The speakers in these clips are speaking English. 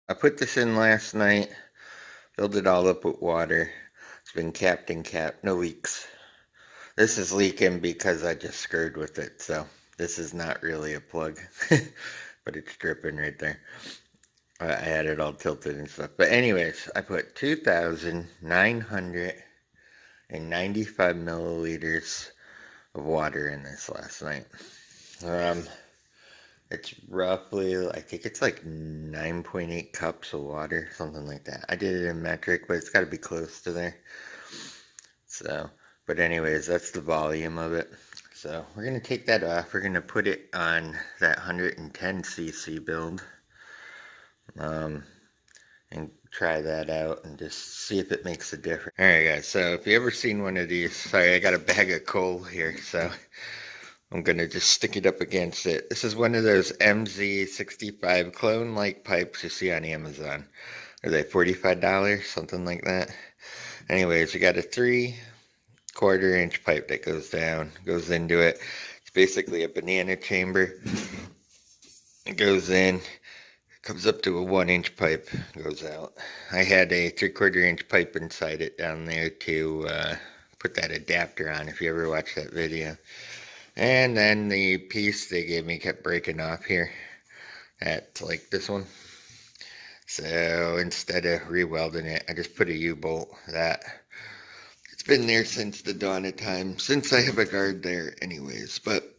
I put this in last night, filled it all up with water. It's been capped and capped, no leaks. This is leaking because I just screwed with it, so this is not really a plug, but it's dripping right there. I had it all tilted and stuff. But anyways, I put 2,995 milliliters of water in this last night. Um, it's roughly, I think it's like 9.8 cups of water, something like that. I did it in metric, but it's got to be close to there. So, but anyways, that's the volume of it. So we're going to take that off. We're going to put it on that 110cc build. And try that out and just see if it makes a difference. Alright guys, so if you ever seen one of these, sorry I got a bag of coal here, so I'm gonna just stick it up against it. This is one of those MZ65 clone-like pipes you see on Amazon. Are they $45? Something like that. Anyways, you got a 3/4 inch pipe that goes down, goes into it. It's basically a banana chamber. It goes in, comes up to a 1 inch pipe, goes out. I had a 3/4 inch pipe inside it down there to put that adapter on, if you ever watched that video. And then the piece they gave me kept breaking off here at like this one. So instead of re-welding it, I just put a U-bolt. That it's been there since the dawn of time, since I have a guard there anyways. But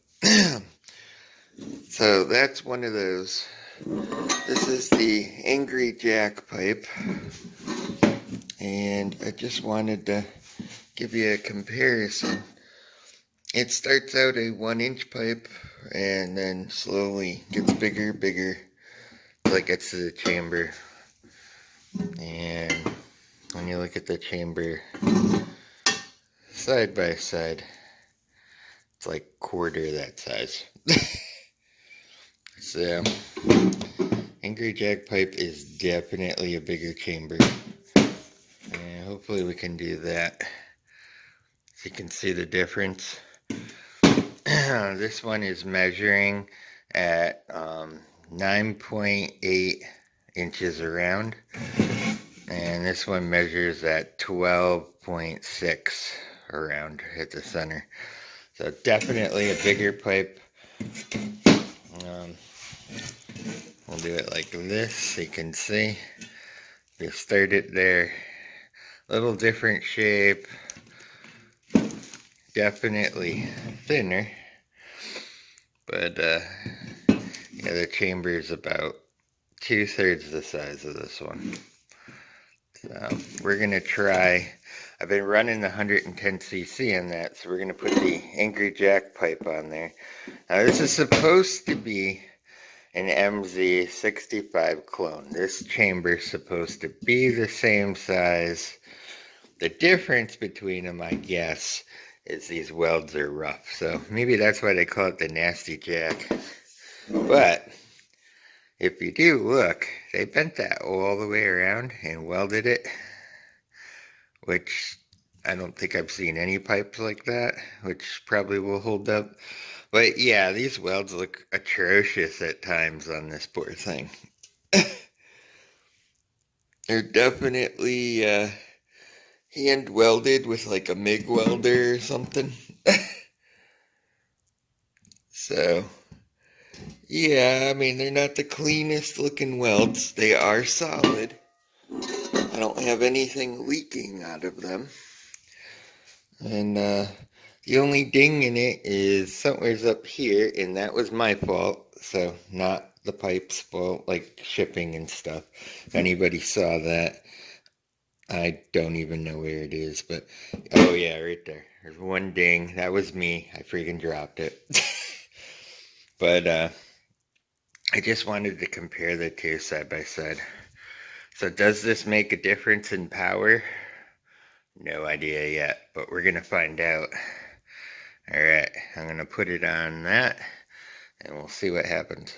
so that's one of those. This is the Angry Jack pipe, and I just wanted to give you a comparison. It starts out a 1 inch pipe and then slowly gets bigger till it gets to the chamber. And when you look at the chamber side by side, it's like quarter that size. So Angry Jack pipe is definitely a bigger chamber, and hopefully we can do that so you can see the difference. This one is measuring at 9.8 inches around, and this one measures at 12.6 around at the center. So definitely a bigger pipe. We'll do it like this so you can see. You start it there. Little different shape. Definitely thinner. But yeah, the chamber is about 2/3 the size of this one. So we're gonna try. I've been running the 110cc in that, so we're gonna put the Angry Jack pipe on there. Now this is supposed to be an MZ65 clone. This chamber is supposed to be the same size. The difference between them, I guess, is these welds are rough. So maybe that's why they call it the Nasty Jack. But if you do look, they bent that all the way around and welded it, which I don't think I've seen any pipes like that, which probably will hold up. But yeah, these welds look atrocious at times on this poor thing. They're definitely hand welded with like a MIG welder or something. So yeah, I mean, they're not the cleanest looking welds. They are solid. I don't have anything leaking out of them. And the only ding in it is somewhere's up here, and that was my fault. So not the pipe's fault, like shipping and stuff. If anybody saw that, I don't even know where it is. But oh yeah, right there. There's one ding. That was me. I freaking dropped it. But I just wanted to compare the two side by side. So does this make a difference in power? No idea yet, but we're going to find out. Alright, I'm going to put it on that, and we'll see what happens.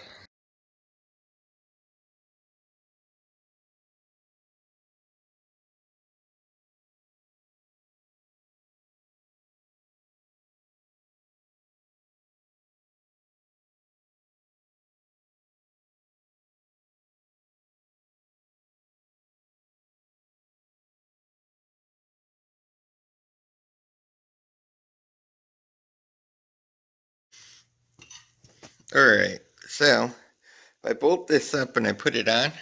Alright, so if I bolt this up and I put it on,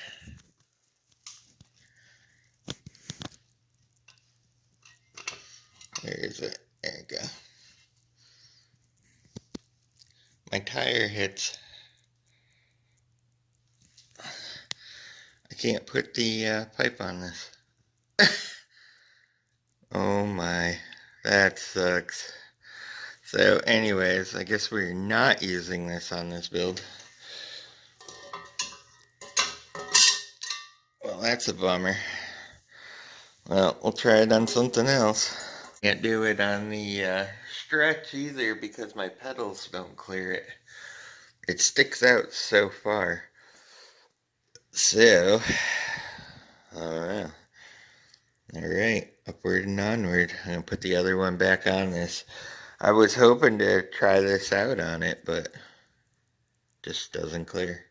where is it? There we go. My tire hits. I can't put the pipe on this. Oh my, that sucks. So anyways, I guess we're not using this on this build. Well, that's a bummer. Well, we'll try it on something else. Can't do it on the stretch either because my pedals don't clear it. It sticks out so far. So, I don't know. Alright, upward and onward. I'm going to put the other one back on this. I was hoping to try this out on it, but just doesn't clear.